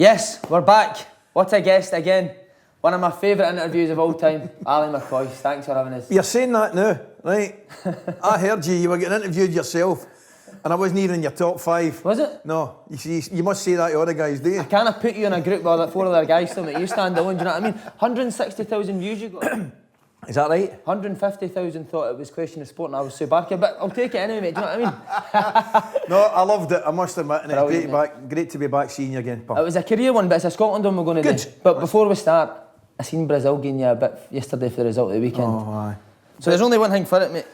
Yes, we're back. What a guest again. One of my favourite interviews of all time, Ali McCoist. Thanks for having us. You're saying that now, right? I heard you were getting interviewed yourself, and I wasn't even in your top 5. Was it? No, you must say that to other guys, do you? I kind of put you in a group with like 4 other guys still, mate. You stand alone, do you know what I mean? 160,000 views you got. Is that right? 150,000 thought it was Question of Sport and I was so back, but I'll take it anyway, mate. Do you know what I mean? No, I loved it, I must admit, and it's great to be back seeing you again, pal. It was a career one, but it's a Scotland one we're going to do. But before we start, I seen Brazil getting you a bit yesterday for the result of the weekend. Oh, aye. So there's only one thing for it, mate.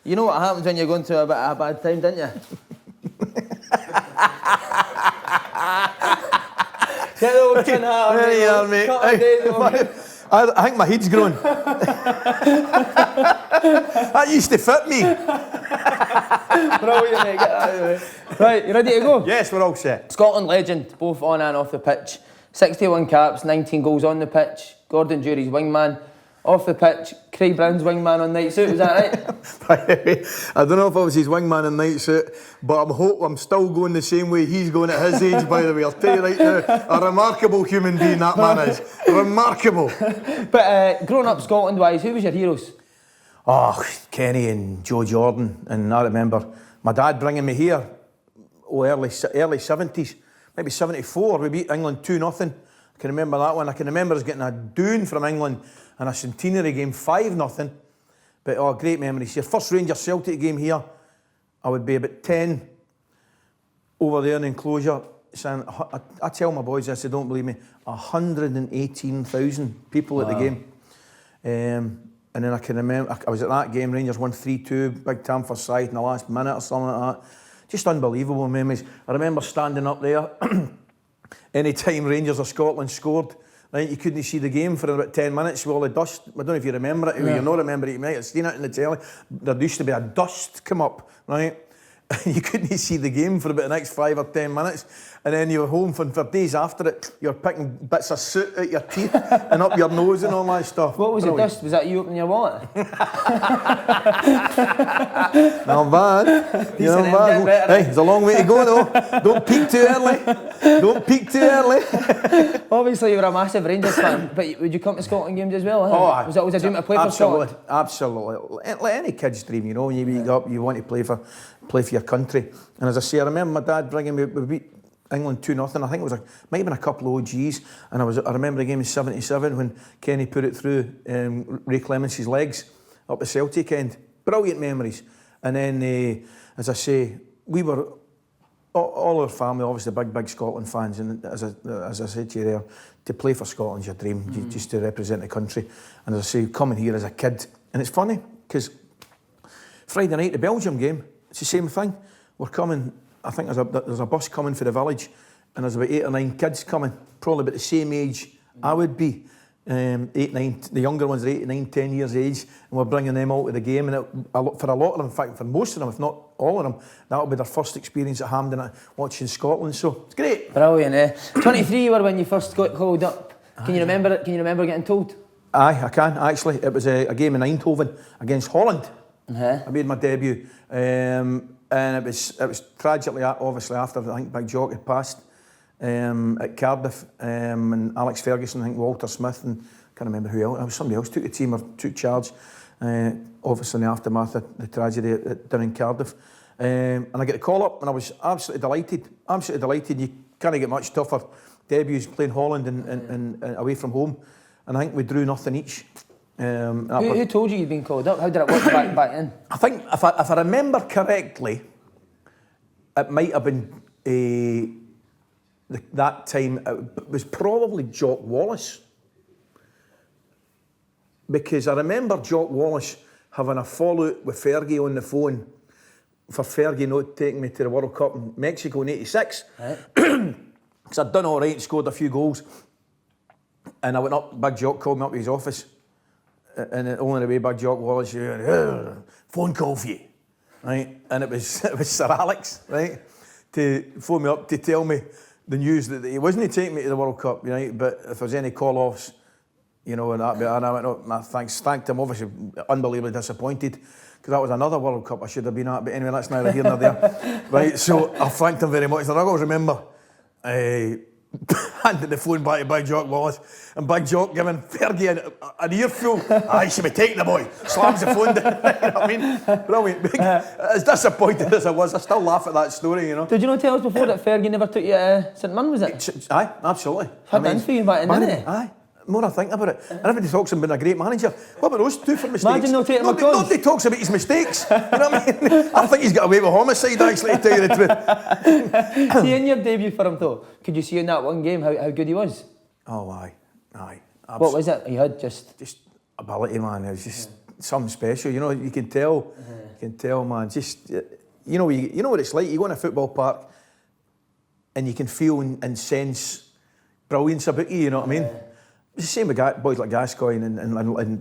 You know what happens when you're going through a bit of a bad time, don't you? Get the old tin hat on, There you are, mate. I think my head's grown. That used to fit me. Brilliant, mate. Get that out of the way. Right, you ready to go? Yes, we're all set. Scotland legend, both on and off the pitch. 61 caps, 19 goals on the pitch. Gordon Jury's wingman. Off the pitch, Craig Brown's wingman on night suit, was that right? I don't know if I was his wingman in night suit, but I'm still going the same way he's going at his age, by the way. I'll tell you right now, a remarkable human being that man is. Remarkable. But growing up Scotland-wise, who was your heroes? Oh, Kenny and Joe Jordan, and I remember my dad bringing me here, early 70s, maybe 74, we beat England 2-0. I can remember that one. I can remember us getting a doon from England in a centenary game, 5-0. But great memories. Your first Rangers Celtic game here, I would be about 10 over there in the enclosure. I tell my boys this, they don't believe me, 118,000 people at the game. And then I can remember, I was at that game, Rangers won 3-2, big Tam Forsyth in the last minute or something like that. Just unbelievable memories. I remember standing up there, any time Rangers or Scotland scored, right, you couldn't see the game for about 10 minutes with all the dust. I don't know if you remember it. If you don't remember it, you might have seen it in the telly. There used to be a dust come up, right? You couldn't see the game for about the next 5 or 10 minutes. And then you were home for days after it. You were picking bits of soot out your teeth and up your nose and all that stuff. What was the dust? Was that you opening your wallet? Not bad. You know, bad. Hey, there's a long way to go though. Don't peak too early. Don't peak too early. Obviously you were a massive Rangers fan, but would you come to Scotland games as well? Oh, was that a dream to play for Scotland? Absolutely. Like any kid's dream, you know, when you wake up, you want to play for your country. And as I say, I remember my dad bringing me, we beat England 2-0. I think it was might have been a couple of OGs. And I remember a game in 77 when Kenny put it through Ray Clemence's legs up the Celtic end. Brilliant memories. And then, as I say, we were, all our family, obviously big Scotland fans. And as I said to you there, to play for Scotland's your dream, just to represent the country. And as I say, coming here as a kid. And it's funny, because Friday night, the Belgium game, it's the same thing. We're coming, I think there's a bus coming for the village, and there's about 8 or 9 kids coming, probably about the same age I would be. 8, 9, the younger ones are 8, 9, 10 years age, and we're bringing them out to the game. And for a lot of them, in fact, for most of them, if not all of them, that'll be their first experience at Hampden watching Scotland. So it's great. Brilliant, eh? 23 you were when you first got called up. Can you remember it? Can you remember getting told? Aye, I can actually. It was a game in Eindhoven against Holland. I made my debut, and it was tragically, obviously, after I think Big Jock had passed at Cardiff, and Alex Ferguson, I think Walter Smith, and I can't remember who else. Somebody else took the team or took charge. Obviously, in the aftermath of the tragedy down in Cardiff, and I get the call up, and I was absolutely delighted. Absolutely delighted. You can't get much tougher debuts playing Holland and away from home, and I think we drew nothing each. Who told you you'd been called up? How did it work back then? I think, if I remember correctly, it might have been that time. It was probably Jock Wallace, because I remember Jock Wallace having a fallout with Fergie on the phone for Fergie not taking me to the World Cup in Mexico in '86, because I'd done all right, scored a few goals, and I went up. Big Jock called me up to his office. And only the way Big Jock Wallace, phone call for you, right? And it was Sir Alex, right, to phone me up to tell me the news that he wasn't taking me to the World Cup, right? But if there's any call-offs, you know, and I went up, and thanked him, obviously unbelievably disappointed, because that was another World Cup I should have been at. But anyway, that's neither here nor there, right? So I thanked him very much. And I always remember handed the phone back to Big Jock Wallace, and Big Jock giving Fergie an earful. He should be taking the boy. Slams the phone down. You know what I mean? Brilliant. As disappointed as I was, I still laugh at that story, you know. Did you not tell us before that Fergie never took you to St Mirren, was it? Aye, absolutely. Had been for you back in, didn't it? Aye. The more I think about it, and everybody talks about being a great manager. What about those two for mistakes? Imagine not taking McCoist. Nobody talks about his mistakes. You know what I mean? I think he's got away with homicide, actually, to tell you the truth. See, in your debut for him though, could you see in that one game how good he was? Oh, aye. What was it? He had just ability, man. It was just something special. You know, you can tell. You can tell, man. Just you know what it's like. You go in a football park, and you can feel and sense brilliance about you. You know what I mean? It's the same with boys like Gascoigne and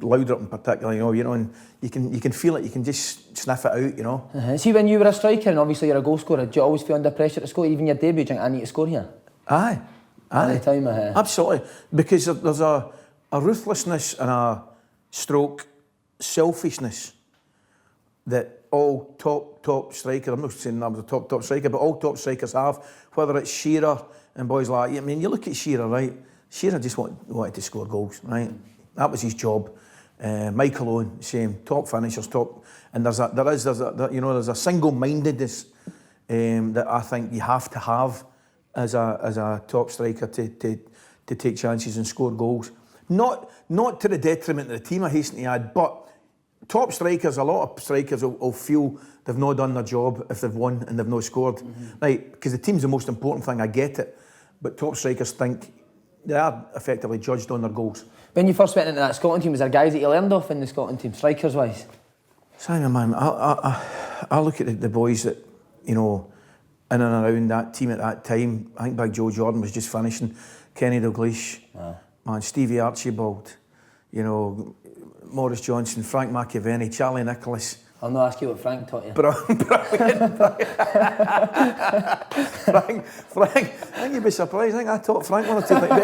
Laudrup in particular, you know, and you can feel it, you can just sniff it out, you know. See, when you were a striker and obviously you're a goal scorer, do you always feel under pressure to score? Even your debut, do you think, I need to score here? Aye. Any time, absolutely. Because there's a ruthlessness and a stroke selfishness that all top strikers, I'm not saying I was a top striker, but all top strikers have, whether it's Shearer and boys like, I mean, you look at Shearer, right? Shearer just wanted to score goals, right? That was his job. Michael Owen, same, top finishers, top. And there's a single-mindedness that I think you have to have as a top striker to take chances and score goals. Not to the detriment of the team, I hasten to add, but top strikers, a lot of strikers will feel they've not done their job if they've won and they've not scored. Right, because the team's the most important thing, I get it. But top strikers think they are effectively judged on their goals. When you first went into that Scotland team, was there guys that you learned off in the Scotland team, strikers-wise? Simon, man, I look at the boys that, you know, in and around that team at that time. I think Big Joe Jordan was just finishing. Kenny Dalglish, man, Stevie Archibald, you know, Maurice Johnson, Frank McAvenny, Charlie Nicholas. I'll not ask you what Frank taught you. Brilliant. Frank, I think you'd be surprised. I think I taught Frank one or two things. But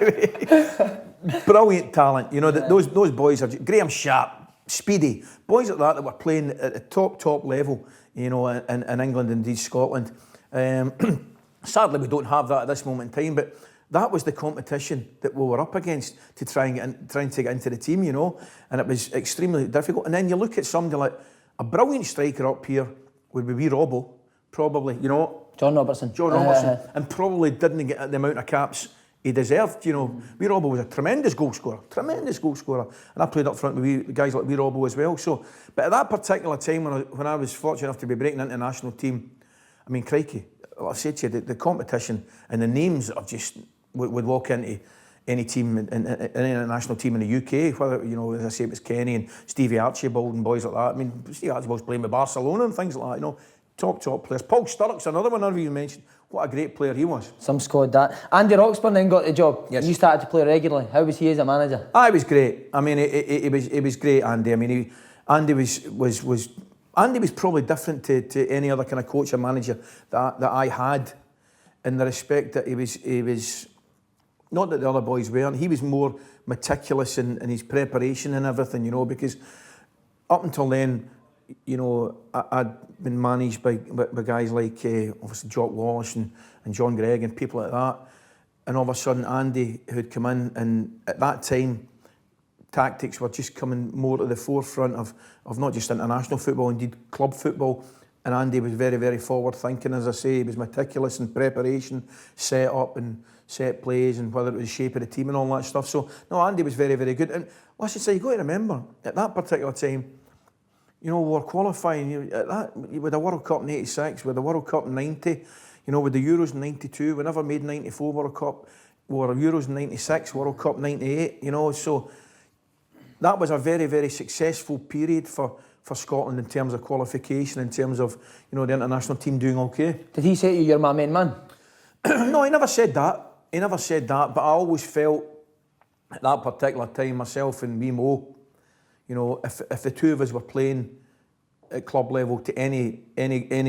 anyway, brilliant talent. You know, those boys are Graham Sharp, Speedy, boys like that were playing at the top level, you know, in England and indeed Scotland. Sadly, we don't have that at this moment in time, but that was the competition that we were up against to try and take it into the team, you know, and it was extremely difficult. And then you look at somebody like a brilliant striker up here would be wee Robbo, probably, you know. John Robertson, and probably didn't get the amount of caps he deserved, you know. Wee Robbo was a tremendous goal scorer, and I played up front with guys like Wee Robbo as well. So, but at that particular time when I was fortunate enough to be breaking into the national team, I mean, crikey, like I said to you, the competition and the names of just would walk into any team in any national team in the UK, whether, you know, as I say, it was Kenny and Stevie Archibald and boys like that. I mean, Stevie Archibald's playing with Barcelona and things like that, you know. Top players. Paul Sturrock's another one I never even mentioned. What a great player he was. Some squad that. Andy Roxburgh then got the job. Yes. You started to play regularly. How was he as a manager? He was great. I mean, he was great, Andy. I mean, Andy was probably different to any other kind of coach or manager that I had, in the respect that he was not that the other boys weren't. He was more meticulous in his preparation and everything, you know, because up until then, you know, I'd been managed by guys like obviously Jock Wallace and John Gregg and people like that, and all of a sudden Andy, who'd come in, and at that time tactics were just coming more to the forefront of not just international football, indeed club football. And Andy was very, very forward thinking, as I say. He was meticulous in preparation, set up and set plays, and whether it was the shape of the team and all that stuff. So, no, Andy was very, very good. And I should say, you've got to remember, at that particular time, you know, we were qualifying with the World Cup in '86, with the World Cup in '90, you know, with the Euros in '92. We never made '94 World Cup. We were Euros in '96, World Cup '98, you know. So that was a very, very successful period for Scotland in terms of qualification, in terms of, you know, the international team doing okay. Did he say to you, you're my main man? No, he never said that. But I always felt at that particular time, myself and wee Mo, you know, if the two of us were playing at club level to any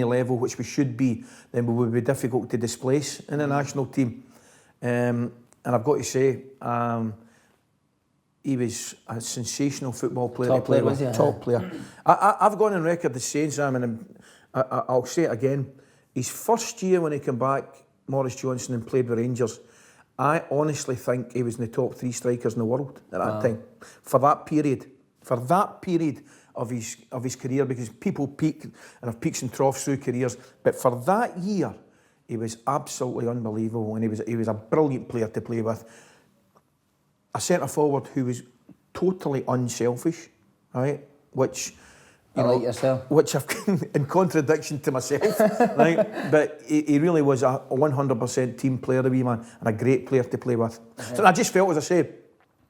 level, which we should be, then we would be difficult to displace in the national team. And I've got to say, he was a sensational football player. Top player, was he? Top player. I've gone on record as saying, Simon, and I'll say it again, his first year when he came back Maurice Johnson and played with Rangers, I honestly think he was in the top 3 strikers in the world at that time. For that period of his career, because people peak and have peaks and troughs through careers, but for that year, he was absolutely unbelievable, and he was a brilliant player to play with. A centre forward who was totally unselfish, right? Which I've in contradiction to myself, right? But he really was a 100% team player, the wee man, and a great player to play with. So I just felt, as I said,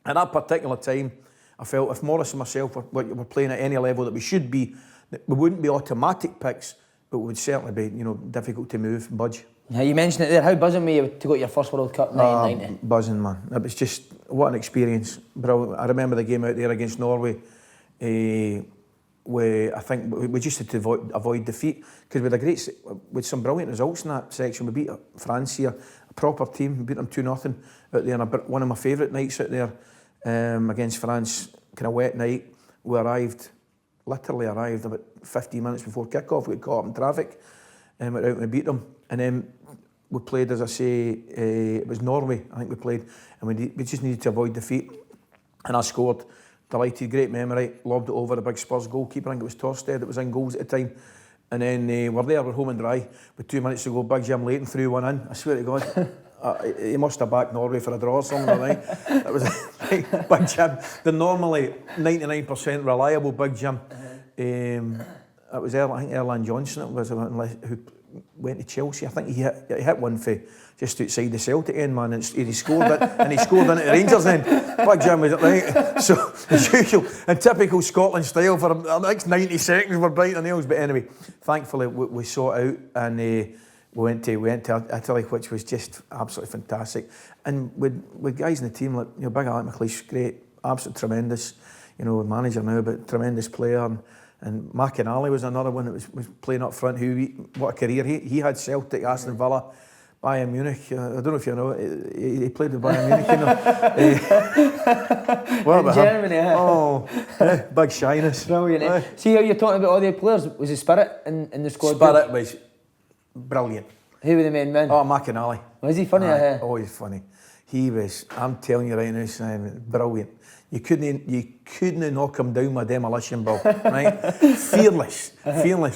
at that particular time, I felt if Maurice and myself were playing at any level that we should be, we wouldn't be automatic picks, but we would certainly be, difficult to move and budge. Yeah, you mentioned it there. How buzzing were you to go to your first World Cup in 1990? Buzzing, man. It was just, what an experience. Brilliant. I remember the game out there against Norway, where I think we just had to avoid defeat, because we had with some brilliant results in that section. We beat France here, a proper team. We beat them 2-0 out there. And one of my favourite nights out there against France, kind of wet night. We literally arrived about 15 minutes before kick-off. We got caught up in traffic and went out and we beat them. And then we played, as I say, it was Norway, I think we played, and we just needed to avoid defeat. And I scored. Delighted, great memory, lobbed it over the big Spurs goalkeeper. I think it was Torstead that was in goals at the time. And then we're home and dry with 2 minutes to go. Big Jim Leighton threw one in. I swear to God, he must have backed Norway for a draw or something, right? That was like, Big Jim, the normally 99% reliable Big Jim. It was Erland Johnson, it was, who went to Chelsea. I think he hit one for just outside the Celtic end, man, and he scored it, and he scored in at the Rangers end. Big Jim was it, right? So, as usual, in typical Scotland style, for the next 90 seconds we're biting our nails. But anyway, thankfully we saw it out, and we went to Italy, which was just absolutely fantastic. And with guys in the team like big Alec McCoist, great, absolutely tremendous, manager now, but tremendous player. And McInally was another one that was playing up front. What a career he had! Celtic, Aston Villa, Bayern Munich. I don't know if you know, he played with Bayern Munich. Well, in Germany, oh, big shyness. Brilliant. See how you're talking about all the players. Was the spirit in the squad? Spirit was brilliant. Who were the main men? Oh, McInally. Was he funny? Oh, he's funny. He was. I'm telling you right now, Simon, brilliant. You couldn't knock him down with a demolition ball, right? Fearless,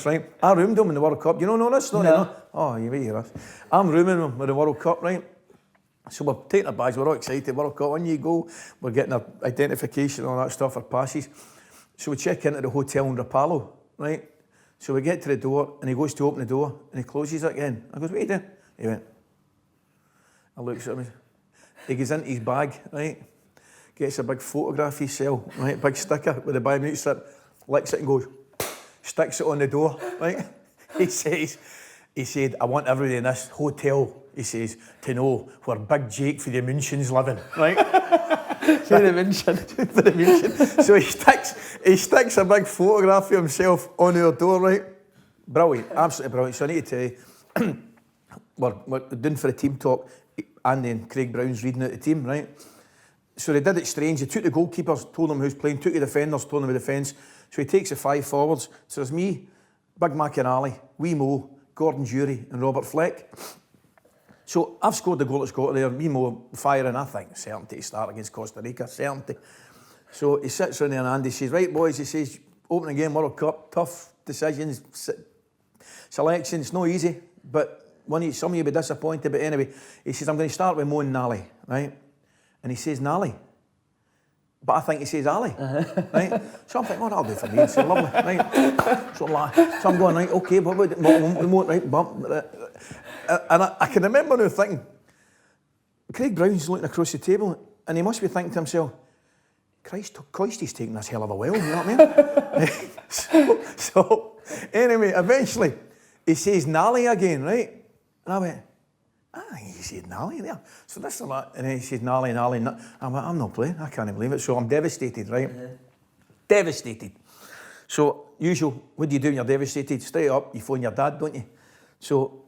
right? I roomed him in the World Cup. You don't know this story? No. Oh, you wait here. I'm rooming him with the World Cup, right? So we're taking our bags, we're all excited, World Cup, on you go. We're getting our identification and all that stuff, our passes. So we check into the hotel in Rapallo, right? So we get to the door and he goes to open the door and he closes it again. I goes, what are you doing? He went, I looks at me. He goes into his bag, right? Gets a big photograph of himself, right? Big sticker with the Bayern Munich strip, licks it and goes, sticks it on the door, right? He said, I want everybody in this hotel, he says, to know where Big Jake for the München's living, right? For the München. So he sticks a big photograph of himself on our door, right? Brilliant, absolutely brilliant. So I need to tell you, we're doing for a team talk. Andy and Craig Brown's reading out the team, right? So they did it strange. They took the goalkeepers, told them who's playing, took the defenders, told them the defence. So he takes the 5 forwards. So there's me, Big McInally, Wee Mo, Gordon Jury and Robert Fleck. So I've scored the goal at Scotland there, Wee Mo firing, I think, certainty to start against Costa Rica, certainty. So he sits around there and Andy says, right boys, he says, opening game, World Cup, tough decisions, selections, no easy, but some of you will be disappointed, but anyway, he says, I'm going to start with Mo and Nally, right? And he says Nally, but I think he says Ali, right? So I'm thinking, that'll do for me. It's lovely, right? So I'm going, right, okay, but right, bump. And I can remember now thinking, Craig Brown's looking across the table, and he must be thinking to himself, Christ, Coisty's taking this hell of a while, you know what I mean? so anyway, eventually, he says Nally again, right? And I went, he said Nally there. So this is a lot. And then he says Nally. I'm like, I'm not playing. I can't believe it. So I'm devastated, right? Devastated. So usual, what do you do when you're devastated? Straight up, you phone your dad, don't you? So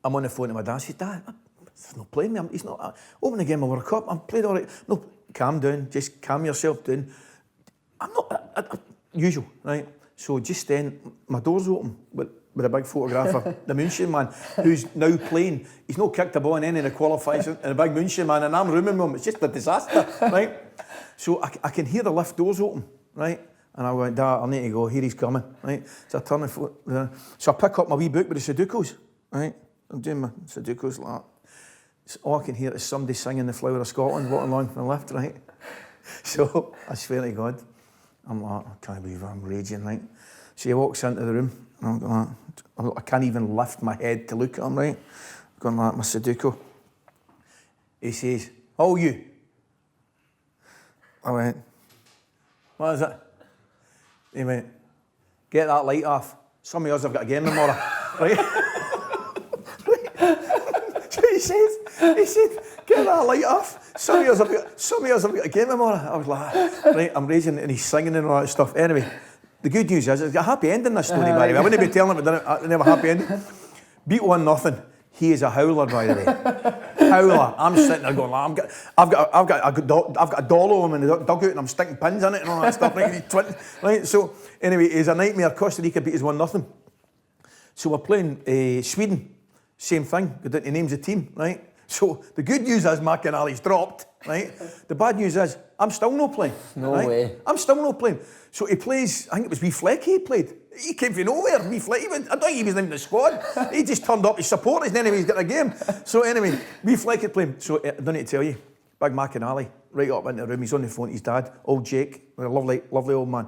I'm on the phone to my dad. I said, Dad, he's not playing me. He's not opening the game of World Cup. I'm playing all right. No, calm down. Just calm yourself down. I'm not usual, right? So just then, my door's open. But with a big photograph of the Moonshine Man, who's now playing. He's not kicked a ball in any of the qualifiers, and a big Moonshine Man, and I'm rooming with him. It's just a disaster, right? So I can hear the lift doors open, right? And I went, Dad, I need to go. Here he's coming, right? So I turn so I pick up my wee book with the Sudokus, right? I'm doing my Sudokus like that. So all I can hear is somebody singing The Flower of Scotland, walking along from the left, right? So I swear to God, I'm like, I can't believe I'm raging, right? So he walks into the room, and I'm like, I can't even lift my head to look at him, right? I'm going like, my Sudoku. He says, how are you? I went, what is it? He went, get that light off. Some of us have got a game tomorrow, right? So he said, get that light off. Some of us have got a game tomorrow. I was like, right, I'm raging, and he's singing and all that stuff. Anyway, the good news is, it's got a happy ending, this story, by the way. I wouldn't be telling it, but I didn't have a happy ending. Beat 1-0. He is a howler, by the way. Howler. I'm sitting there going, I've got a doll of him in the dugout, and I'm sticking pins in it and all that stuff. Right? So anyway, he's a nightmare. Costa Rica beat us 1-0. So we're playing Sweden. Same thing. Go down to names the team, right? So the good news is McInally's dropped, right? The bad news is I'm still not playing. No right? way. I'm still not playing. So he plays, I think it was Wee Flecky he played. He came from nowhere, Wee Flecky. I don't think he was in the squad. He just turned up his supporters, and anyway, he's got a game. So anyway, Wee Flecky playing. So I don't need to tell you, big McInally, right up into the room, he's on the phone to his dad, old Jake, a lovely old man.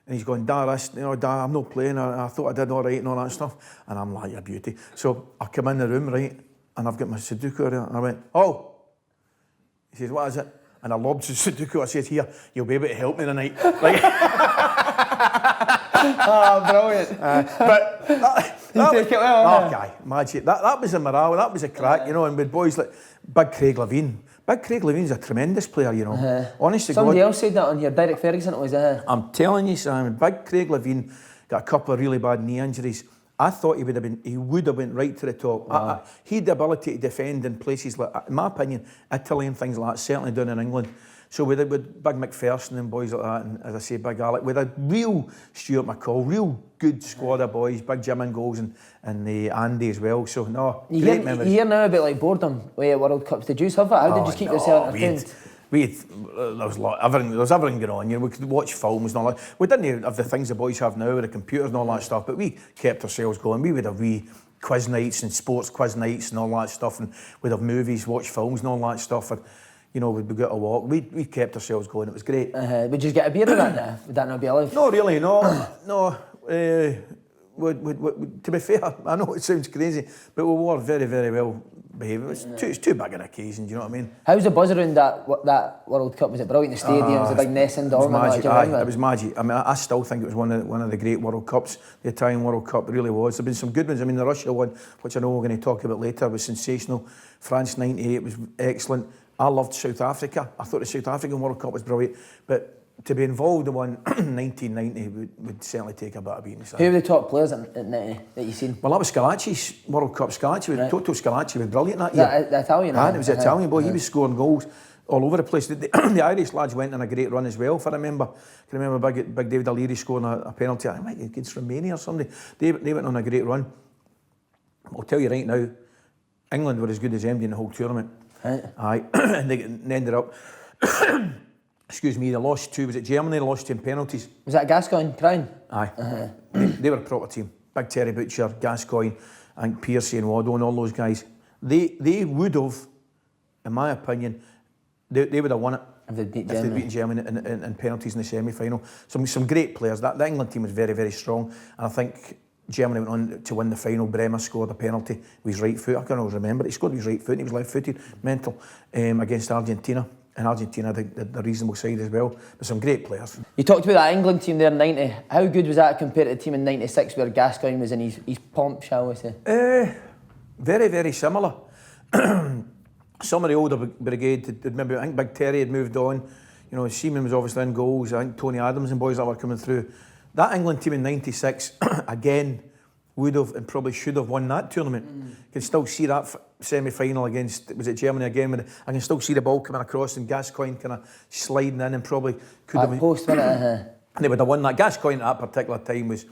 And he's going, Dad, Dad, I'm not playing. I thought I did all right and all that stuff. And I'm like, you're a beauty. So I come in the room, right, and I've got my Sudoku there, and I went, oh. He says, what is it? And I lobbed the Sudoku. I said, here, you'll be able to help me tonight. Right? Oh, brilliant. But you take it well. Okay, magic. That was a morale, that was a crack, you know, and with boys like Big Craig Levine. Big Craig Levine's a tremendous player, you know. Honestly, somebody else said that on here. Derek Ferguson was it? I'm telling you, Simon, Big Craig Levine got a couple of really bad knee injuries. I thought he would have went right to the top. Wow. He had the ability to defend in places like, in my opinion, Italy and things like that, certainly down in England. So with Big McPherson and boys like that, and as I say, Big Alec, with a real Stuart McCall, real good squad of boys, Big Jim and goals, and Andy as well. So no, great memories. You hear now about like boredom with World Cups. Did you have that? How did you keep yourself entertained? There was everything going on. You know, we could watch films and all that. We didn't have the things the boys have now with the computers and all that stuff, but we kept ourselves going. We would have wee quiz nights and sports quiz nights and all that stuff, and we'd have movies, watch films and all that stuff. And, you know, we'd go to walk. We kept ourselves going. It was great. Would you get a beer with that now? Would that not be allowed? No, really, no. To be fair, I know it sounds crazy, but we were very, very well behaved. It's too big an occasion, do you know what I mean? How's the buzz around that World Cup? Was it brilliant? The stadiums, the big Nessun Dortmund. It was magic. I mean, I still think it was one of the great World Cups. The Italian World Cup really was. There've been some good ones. I mean, the Russia one, which I know we're going to talk about later, was sensational. France '98 was excellent. I loved South Africa. I thought the South African World Cup was brilliant, but to be involved in one 1990 would certainly take a bit of beating. Who were the top players at 90 that you've seen? Well, that was Scalacci's World Cup. Toto Scalacci was brilliant that year. The Italian? It was the Italian boy. He was scoring goals all over the place. The Irish lads went on a great run as well, if I remember. I can remember Big David O'Leary scoring a penalty. I think against Romania or somebody. They went on a great run. I'll tell you right now, England were as good as MD in the whole tournament. Right. Aye, and they ended up... Excuse me, they lost two. Was it Germany? They lost two in penalties. Was that Gascoigne crying? Aye. They were a proper team. Big Terry Butcher, Gascoigne, and Piercy and Waddo and all those guys. They would have, in my opinion, they would have won it if they'd beaten Germany in penalties in the semi-final. Some great players. The England team was very, very strong, and I think Germany went on to win the final. Bremer scored a penalty with his right foot. I can't always remember. He scored with his right foot and he was left-footed. Mental. Against Argentina. And Argentina had the reasonable side as well. But some great players. You talked about that England team there in 90. How good was that compared to the team in 96 where Gascoigne was in his pomp, shall we say? Very, very similar. Some of the older brigade, maybe I think Big Terry had moved on. You know, Seaman was obviously in goals. I think Tony Adams and boys that were coming through. That England team in 96, again, would have and probably should have won that tournament. You can still see that semi-final against, was it Germany again? I can still see the ball coming across and Gascoigne kind of sliding in and probably could have... Post, wasn't it? And they would have won that. Gascoigne at that particular time was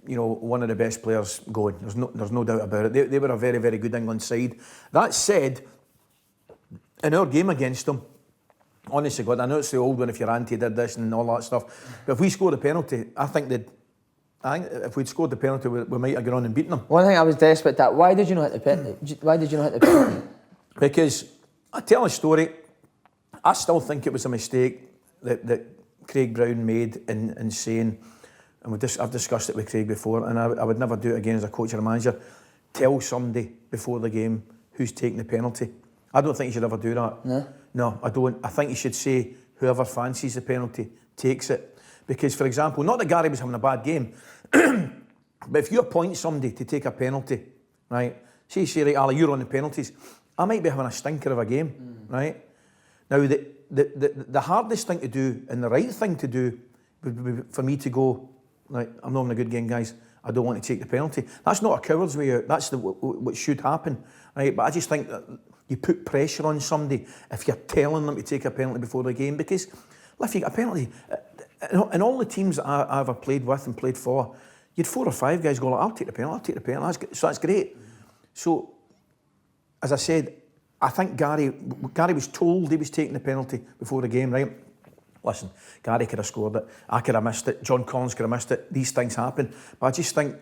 you know, one of the best players going. There's no doubt about it. They were a very, very good England side. That said, in our game against them, honestly, God, I know it's the old one if your auntie did this and all that stuff, but if we scored a penalty, I think if we'd scored the penalty, we might have gone on and beaten them. One thing I was desperate at, why did you not hit the penalty? Why did you not hit the penalty? Because I tell a story, I still think it was a mistake that Craig Brown made in saying, and I've discussed it with Craig before, and I would never do it again as a coach or a manager, tell somebody before the game who's taking the penalty. I don't think you should ever do that. No, I don't. I think you should say whoever fancies the penalty takes it. Because, for example, not that Gary was having a bad game, but if you appoint somebody to take a penalty, right, say right, Ali, you're on the penalties, I might be having a stinker of a game, right? Now, the hardest thing to do and the right thing to do would be for me to go, right, I'm not having a good game, guys, I don't want to take the penalty. That's not a coward's way out, that's what should happen, right? But I just think that you put pressure on somebody if you're telling them to take a penalty before the game, because if you get a penalty, in all the teams that I ever played with and played for, you had 4 or 5 guys go, I'll take the penalty, so that's great. So, as I said, I think Gary was told he was taking the penalty before the game, right? Listen, Gary could have scored it, I could have missed it, John Collins could have missed it, these things happen, but I just think,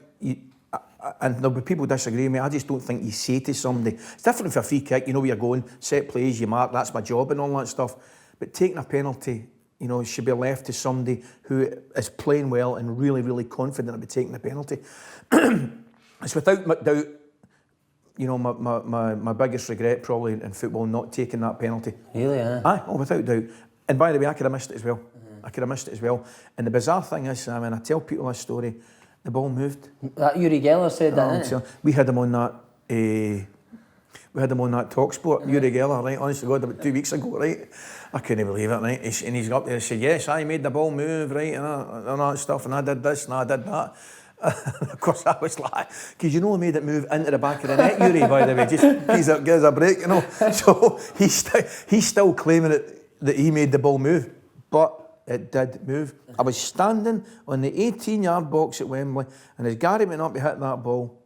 and there'll be people disagree with me, I just don't think you say to somebody, it's different for a free kick, you know where you're going, set plays, you mark, that's my job and all that stuff, but taking a penalty, you know, should be left to somebody who is playing well and really, really confident about taking the penalty. It's without doubt, you know, my biggest regret probably in football, not taking that penalty. Really, yeah? Aye, without doubt. And by the way, I could have missed it as well. I could have missed it as well. And the bizarre thing is, I mean, I tell people this story, the ball moved. That Uri Geller said that, didn't We had him on that... we had him on that talk sport, Uri Geller, right? Honestly, God, about 2 weeks ago, right? I couldn't believe it, right? And he's up there and said, yes, I made the ball move, right? And all that stuff, and I did this and I did that. Of course, I was like, because you know, I made it move into the back of the net, Uri, by the way, just give us a break, you know. So he's still claiming that he made the ball move, but it did move. I was standing on the 18-yard box at Wembley, and as Gary went up to hit that ball,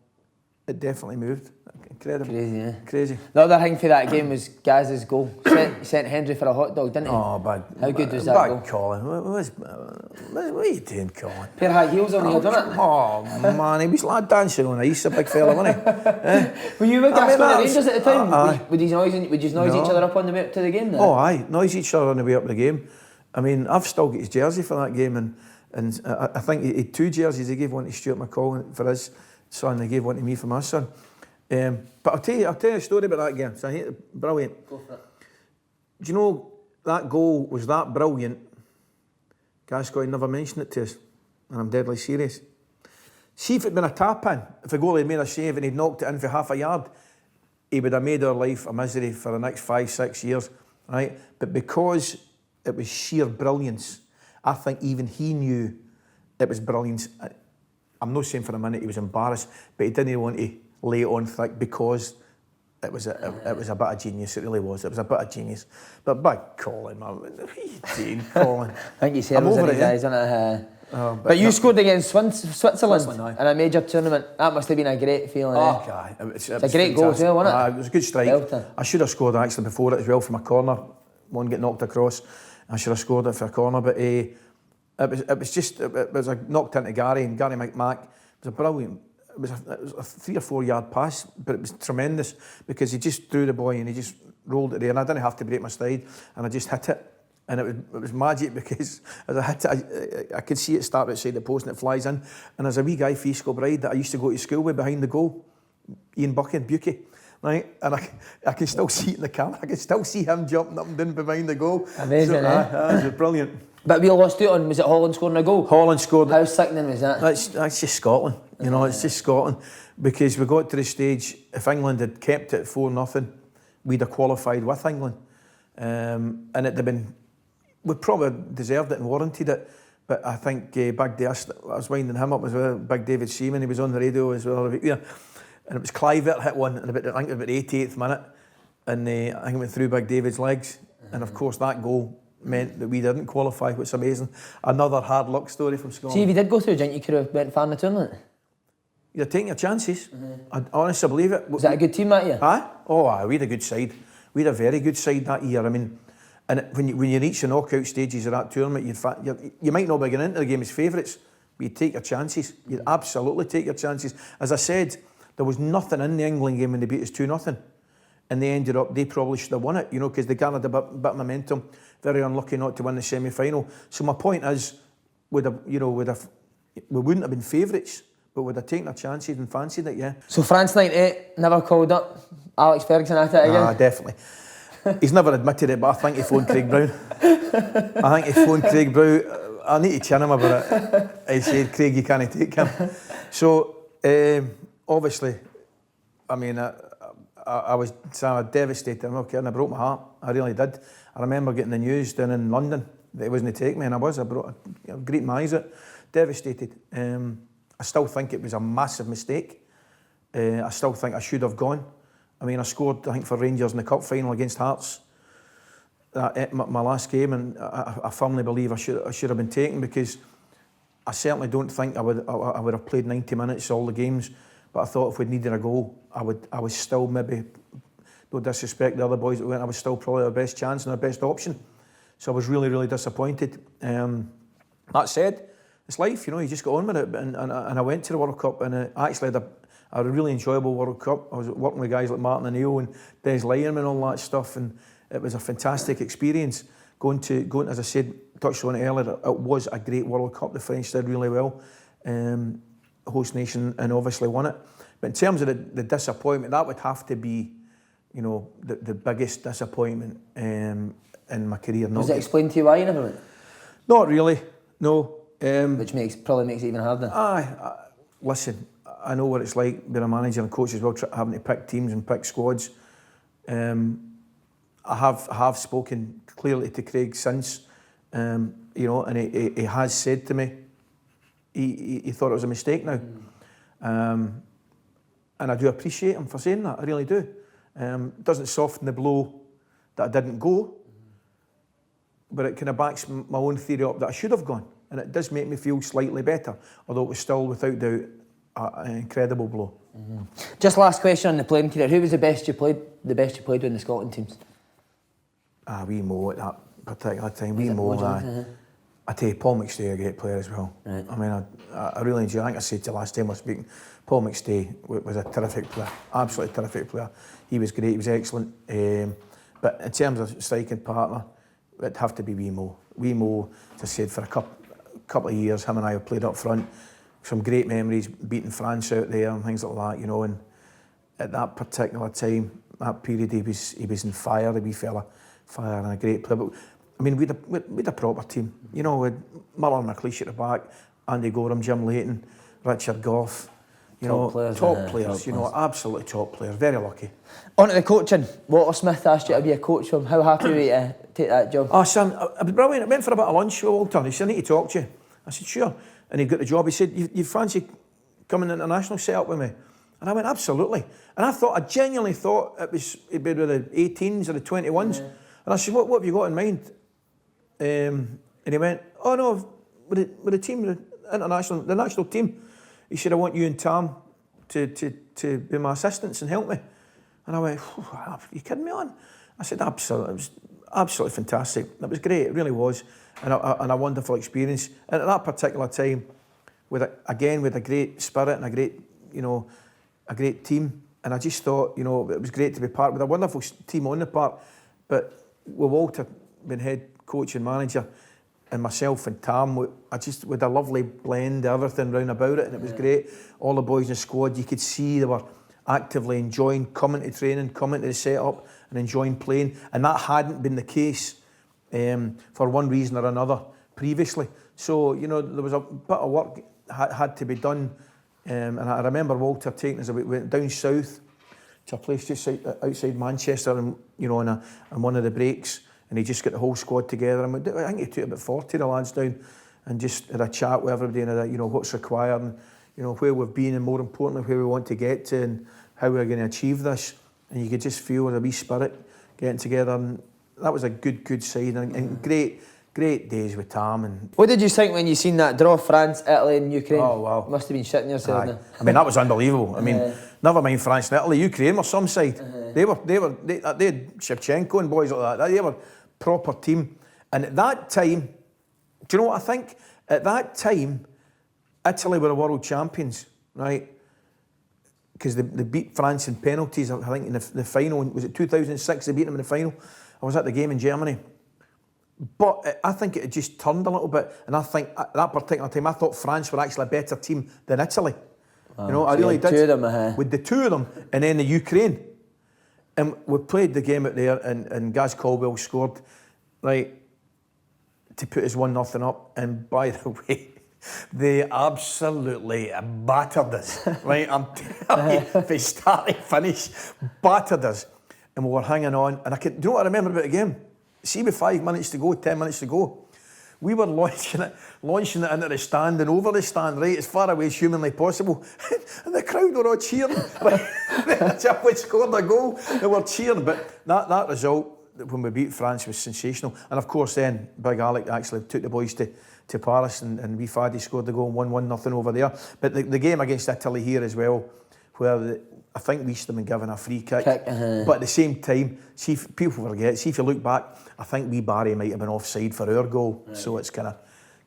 it definitely moved. Incredible. Crazy, yeah. Crazy. The other thing for that game was Gaz's goal. Sent Henry for a hot dog, didn't he? Oh, bad. How good was that goal? Colin. What are you doing, Colin? Pair of high heels on the head, wasn't it? Oh, man, he was like dancing on ice, a big fella, wasn't he? Were you with Gascoigne Rangers at the time? Aye. Would you noise each other up on the way up to the game then? Oh, aye. Noise each other on the way up to the game. I mean, I've still got his jersey for that game, and I think he had 2 jerseys. He gave one to Stuart McCall for his son, he gave one to me for my son. But I'll tell you a story about that game. So I hate it. Brilliant. Go for it. Do you know that goal was that brilliant? Gascoigne never mentioned it to us, and I'm deadly serious. See if it'd been a tap-in, if a goalie had made a save and he'd knocked it in for half a yard, he would have made our life a misery for the next 5-6 years, right? But because it was sheer brilliance, I think even he knew it was brilliance. I'm not saying for a minute he was embarrassed, but he didn't want to lay it on thick because it was a bit of genius. It really was. It was a bit of genius. But by Colin, man, what are you doing, Colin? I think you said it was in his eyes, isn't it? But you scored against Switzerland in a major tournament. That must have been a great feeling. Okay. It's a great goal as well, wasn't it? It was a good strike. Belter. I should have scored actually before it as well from a corner. One get knocked across. I should have scored it for a corner, but it was knocked into Gary and Gary McMack. It was a brilliant. It was a 3 or 4 yard pass, but it was tremendous because he just threw the boy and he just rolled it there, and I didn't have to break my stride, and I just hit it, and it was magic because as I hit it, I could see it start outside the post and it flies in, and there's a wee guy, Fisco Bride, that I used to go to school with behind the goal, Ian Buchan, Bukie, right, and I can still see it in the camera. I can still see him jumping up and down behind the goal. Amazing, It was brilliant. But we lost out on, was it Holland scoring a goal? Holland scored. How sickening was that? That's just Scotland, you know, it's just Scotland. Because we got to the stage, if England had kept it 4-0, we'd have qualified with England. And it'd have been, we probably deserved it and warranted it. But I think Big Dave, I was winding him up as well, Big David Seaman, he was on the radio as well. And it was Clivert hit one, and I think it was about the 88th minute. And I think it went through Big David's legs. And of course that goal meant that we didn't qualify, which is amazing. Another hard luck story from Scotland. See, if you did go through, do you think you could have went far in the tournament? you're taking your chances. I honestly believe it. Was that a good team that year? Aye? Oh, aye, we had a good side. We had a very good side that year. I mean, and when you reach the knockout stages of that tournament, you might not be getting into the game as favourites, but you take your chances. You absolutely take your chances. As I said, there was nothing in the England game when they beat us 2-0. And they ended up, they probably should have won it, because they garnered a bit of momentum. Very unlucky not to win the semi-final. So my point is, we wouldn't have been favourites, but would have taken our chances and fancied it, yeah. So France 98, never called up Alex Ferguson at it again? Ah, definitely. He's never admitted it, but I think he phoned Craig Brown. I think he phoned Craig Brown. I need to chin him about it. He said, Craig, you can't take him. So, obviously, I mean, I was devastated. I'm not kidding, I broke my heart. I really did. I remember getting the news down in London that he wasn't to take me, and I greet my eyes out. Devastated. I still think it was a massive mistake. I still think I should have gone. I mean, I scored, I think, for Rangers in the cup final against Hearts. My last game, and I firmly believe I should have been taken, because I certainly don't think I would have played 90 minutes all the games. But I thought if we'd needed a goal, I was still maybe, no disrespect the other boys that went, I was still probably our best chance and our best option. So I was really, really disappointed. That said, it's life, you just go on with it. And I went to the World Cup, and I actually had a really enjoyable World Cup. I was working with guys like Martin O'Neill and Des Lyons and all that stuff, and it was a fantastic experience. Going, as I said, touched on it earlier, it was a great World Cup. The French did really well, host nation, and obviously won it. But in terms of the disappointment, that would have to be, the biggest disappointment in my career. Was it explained to you why you never went? Not really, no. Which probably makes it even harder. Aye, listen, I know what it's like being a manager and coach as well, having to pick teams and pick squads. I have spoken clearly to Craig since, and he has said to me he thought it was a mistake now. And I do appreciate him for saying that, I really do. It doesn't soften the blow that I didn't go, but it kind of backs my own theory up that I should have gone. And it does make me feel slightly better, although it was still, without doubt, an incredible blow. Just last question on the playing career. Who was the best you played with in the Scotland teams? Wee Mo at that particular time. Wee Mo, I tell you, Paul McStay, a great player as well. Right. I mean, I really enjoy. I think I said to you last time we were speaking, Paul McStay was a terrific player, absolutely terrific player. He was great, he was excellent. But in terms of striking partner, it'd have to be Wee Mo. Wee Mo, as I said, for a couple of years, him and I have played up front. Some great memories, beating France out there and things like that, and at that particular time, that period, he was in fire, the wee fella, fire, and a great player. But I mean, we had a proper team, with Muller McLeish at the back, Andy Gorham, Jim Leighton, Richard Gough, top players, absolutely top players, very lucky. On to the coaching. Walter Smith asked you to be a coach for him. How happy were you to take that job? Oh, son, I was brilliant. I went for a bit of lunch with Walter. He said, I need to talk to you. I said, sure. And he got the job. He said, you fancy coming international set up with me? And I went, absolutely. And I genuinely thought it'd be with the 18s or the 21s. Yeah. And I said, what have you got in mind? And he went, oh no, with the team, the national team. He said, I want you and Tam to be my assistants and help me. And I went, are you kidding me on? I said, absolutely. It was absolutely fantastic. It was great, it really was. And a wonderful experience. And at that particular time, with a great spirit and a great team. And I just thought, it was great to be part with a wonderful team on the park. But with Walter being head coach and manager, and myself and Tam, with a lovely blend of everything round about it, and it was great. All the boys in the squad, you could see they were actively enjoying coming to training, coming to the set-up, and enjoying playing. And that hadn't been the case for one reason or another previously. So, there was a bit of work had to be done. And I remember Walter taking us, we went down south to a place just outside Manchester, and on one of the breaks, and he just got the whole squad together. And I think he took about 40 of the lads down and just had a chat with everybody and what's required, and where we've been, and more importantly where we want to get to, and how we're going to achieve this. And you could just feel a wee spirit getting together, and that was a good side, and great great days with Tam. And what did you think when you seen that draw, France, Italy and Ukraine? Oh, wow. Must have been shitting yourself now. I mean, that was unbelievable. I mean, never mind France and Italy, Ukraine were some side. They had Shevchenko and boys like that. They were proper team. And at that time, do you know what I think? At that time, Italy were the world champions, right? Because they beat France in penalties, I think, in the final. Was it 2006 they beat them in the final? I was at the game in Germany. But I think it had just turned a little bit. And I think at that particular time, I thought France were actually a better team than Italy. You know, I really did. Two of them, with the two of them, and then the Ukraine. And we played the game out there, and Gaz Caldwell scored, right, to put us 1-0 up. And by the way, they absolutely battered us, right? I'm telling you, from start to finish, battered us. And we were hanging on. And do you know what I remember about the game? See, with 5 minutes to go, 10 minutes to go, we were launching it into the stand and over the stand, right, as far away as humanly possible. And the crowd were all cheering. Right? If we scored a goal, they were cheering. But that result, when we beat France, was sensational. And of course then, Big Alec actually took the boys to Paris, and wee Faddy scored the goal and won 1-0 over there. But the game against Italy here as well, where I think we should have been given a free kick. But at the same time, see if people forget, see if you look back, I think wee Barry might have been offside for our goal. Right. So it's kind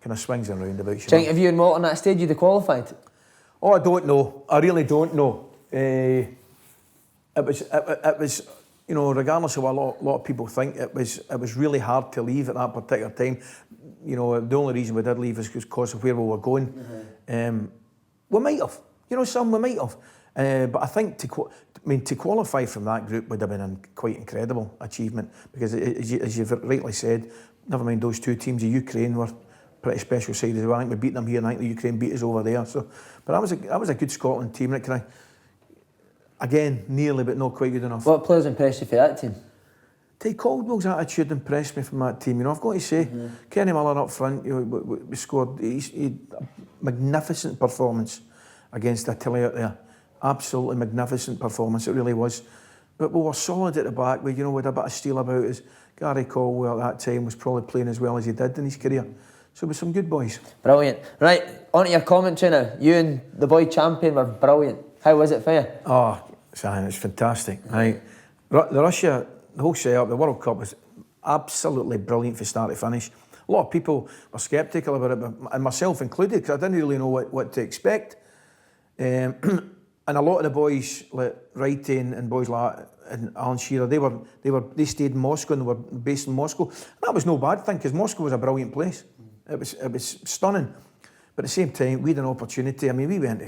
of swings and roundabouts. Do you think if you and Walton at that stage you'd have qualified? Oh, I don't know. I really don't know. It was, you know, regardless of what a lot of people think, it was really hard to leave at that particular time. You know, the only reason we did leave is because of where we were going. We might have, you know, we might have. But I think to qualify from that group would have been a quite incredible achievement, because as you've rightly said, never mind those two teams, the Ukraine were pretty special side as well. I think we beat them here, and I think the Ukraine beat us over there. So, but that was a good Scotland team. And again, nearly but not quite good enough. What players impressed you for that team? Ty Caldwell's attitude impressed me from that team. You know, I've got to say, Kenny Miller up front, you know, we scored. He had a magnificent performance against Italy out there. Absolutely magnificent performance, it really was. But we were solid at the back. We, you know, we had a bit of steel about us. Gary Caldwell at that time was probably playing as well as he did in his career. So with some good boys. Brilliant. Right, on to your commentary now. You and the boy Champion were brilliant. How was it for you? Oh, Simon, it's fantastic. Right. The Russia, the whole setup, the World Cup was absolutely brilliant from start to finish. A lot of people were sceptical about it, and myself included, because I didn't really know what to expect. And a lot of the boys, like Wrighty and boys like and Alan Shearer, they stayed in Moscow and they were based in Moscow. And that was no bad thing, because Moscow was a brilliant place. It was stunning. But at the same time, we had an opportunity. I mean, we went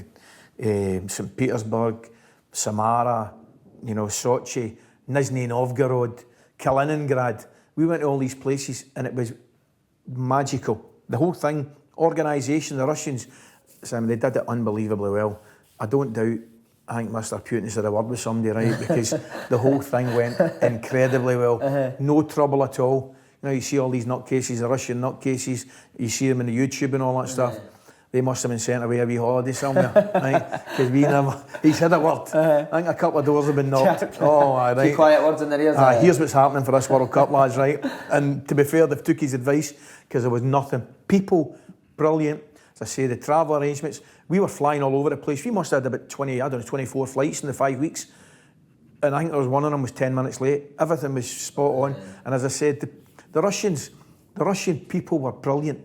to St. Petersburg, Samara, you know, Sochi, Nizhny Novgorod, Kaliningrad. We went to all these places, and it was magical. The whole thing, organisation, the Russians, Simon, they did it unbelievably well. I don't doubt, I think Mr. Putin said a word with somebody, right? Because the whole thing went incredibly well. No trouble at all. You know, you see all these nutcases, the Russian nutcases, you see them in the YouTube and all that stuff. They must have been sent away a wee holiday somewhere, right? Because we never, he said a word. I think a couple of doors have been knocked. Oh, right. Few quiet words in their ears. Here's what's happening for this World Cup, lads, right? And to be fair, they've took his advice, because there was nothing. People, brilliant. As I say, the travel arrangements, we were flying all over the place. We must have had about 24 flights in the 5 weeks. And I think there was one of them was 10 minutes late. Everything was spot on. And as I said, the Russian people were brilliant.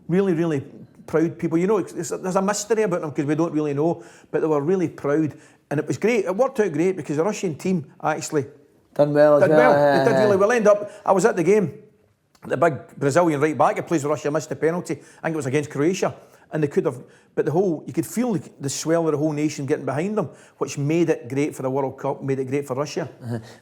Really, really proud people. You know, there's a mystery about them, because we don't really know, but they were really proud. And it was great. It worked out great, because the Russian team actually done well. They did really well. I was at the game. The big Brazilian right back who plays for Russia missed the penalty. I think it was against Croatia. And they could have, but you could feel the swell of the whole nation getting behind them, which made it great for the World Cup, made it great for Russia.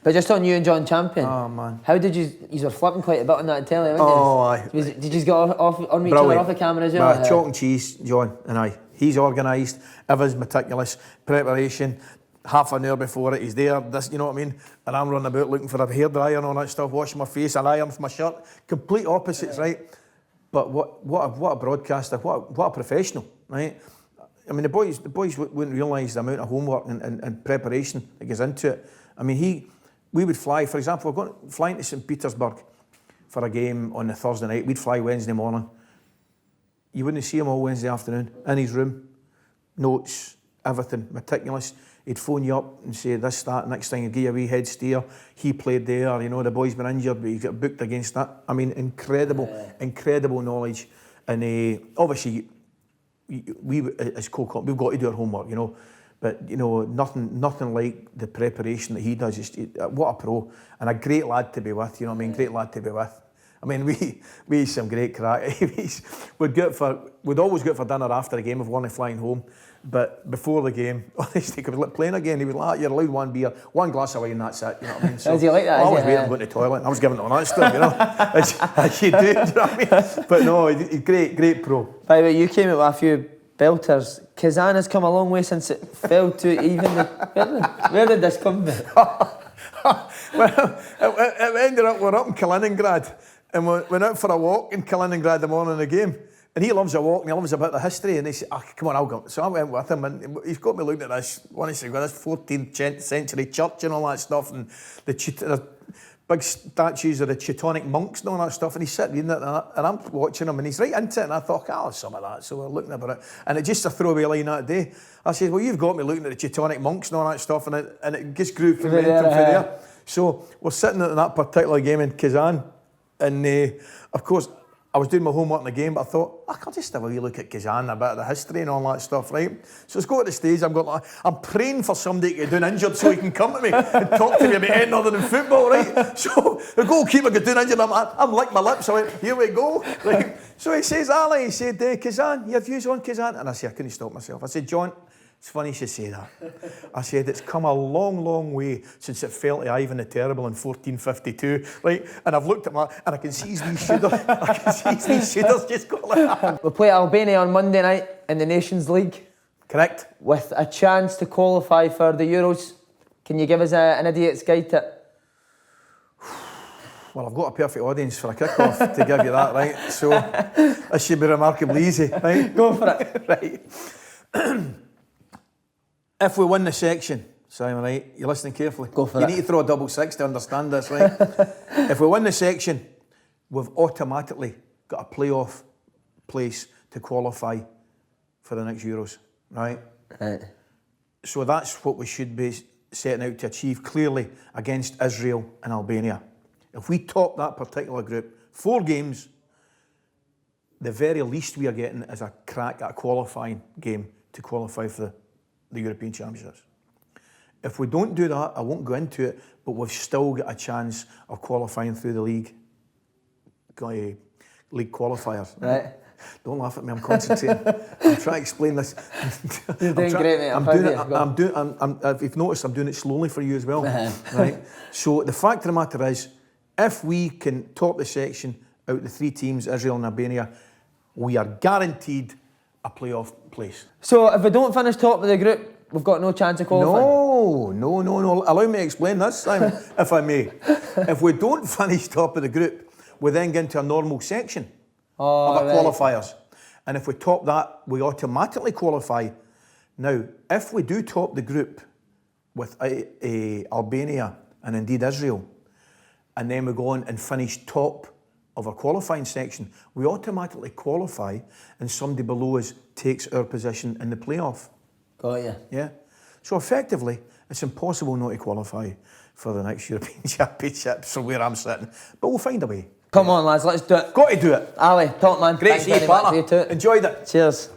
But just on you and Jon Champion, oh man, how did you were flipping quite a bit on that telly, weren't you? Oh, aye. Did you get on each other off the camera as well? Chalk and cheese, John and I. He's organised, everything's meticulous, preparation, half an hour before it, he's there, this, you know what I mean? And I'm running about looking for a hairdryer and all that stuff, washing my face, and iron for my shirt. Complete opposites, right? But what a broadcaster, what a professional, right? I mean, the boys wouldn't realise the amount of homework and preparation that goes into it. I mean, we would fly, for example, we're flying to St. Petersburg for a game on the Thursday night. We'd fly Wednesday morning. You wouldn't see him all Wednesday afternoon in his room. Notes, everything, meticulous. He'd phone you up and say this, that, next thing, he'd give you a wee head steer. He played there, you know, the boy's been injured, but he got booked against that. I mean, incredible knowledge. And obviously, we as co-coach, we've got to do our homework, you know. But, you know, nothing like the preparation that he does. What a pro. And a great lad to be with, you know what I mean? Great lad to be with. I mean, we had some great crack. We'd always go out for dinner after the game if we weren't flying home. But before the game, honestly, because we were playing again, he was like, you're allowed one beer, one glass of wine, that's it. You know what I mean? So is he like that? I was waiting, going to the toilet. I was giving it on that stuff, you know, as you do, you know what I mean? But no, he's great pro. By the way, you came out with a few belters. Kazan has come a long way since it fell to even where did this come from? Well, it ended up, we're up in Kaliningrad, and we went out for a walk in Kaliningrad the morning of the game. And he loves a walk and he loves a bit of history. And he said, come on, I'll go. So I went with him and he's got me looking at this, honestly, this 14th century church and all that stuff. And the big statues of the Teutonic monks and all that stuff. And he's sitting reading it and I'm watching him and he's right into it. And I thought, I'll have some of that. So we're looking about it. And it's just a throwaway line that day. I said, well, you've got me looking at the Teutonic monks and all that stuff. And it just grew from there. So we're sitting at that particular game in Kazan. And of course, I was doing my homework in the game, but I thought, I can just have a wee look at Kazan, a bit of the history and all that stuff, right? So let's go to the stage. I'm praying for somebody to get down injured so he can come to me and talk to me about anything other than football, right? So the goalkeeper got down injured. I'm licking my lips. I went, here we go. Right? So he says, Ali, he said, Kazan, your views on Kazan? And I said, I couldn't stop myself. I said, John, it's funny you should say that. I said, it's come a long, long way since it fell to Ivan the Terrible in 1452, right? And I've looked at and I can see his wee shoulders. I can see his wee shoulders just got like that. We play Albania on Monday night in the Nations League. Correct. With a chance to qualify for the Euros. Can you give us an idiot's guide to it? Well, I've got a perfect audience for a kick-off to give you that, right? So this should be remarkably easy, right? Go for it. Right. If we win the section, Simon, right, you're listening carefully. Go for you it. You need to throw a double six to understand this, right? If we win the section, we've automatically got a playoff place to qualify for the next Euros, right? Right. So that's what we should be setting out to achieve clearly against Israel and Albania. If we top that particular group, 4 games, the very least we are getting is a crack at a qualifying game to qualify for the European Championships. If we don't do that, I won't go into it, but we've still got a chance of qualifying through the league qualifiers. Right. Don't laugh at me, I'm concentrating. I'm trying to explain this. You're doing great, mate. If you've noticed, I'm doing it slowly for you as well. Right. So the fact of the matter is, if we can top the section out the 3 teams, Israel and Albania, we are guaranteed a playoff place. So if we don't finish top of the group, we've got no chance of qualifying? No. Allow me to explain this, Simon, if I may. If we don't finish top of the group, we then get into a normal section of our qualifiers. And if we top that, we automatically qualify. Now, if we do top the group with Albania and indeed Israel, and then we go on and finish top of our qualifying section, we automatically qualify and somebody below us takes our position in the playoff. Got you. Yeah. So effectively, it's impossible not to qualify for the next European Championships from where I'm sitting. But we'll find a way. Come on, lads, let's do it. Got to do it. Ali, top man. Great to see you, partner. Enjoyed it. Cheers.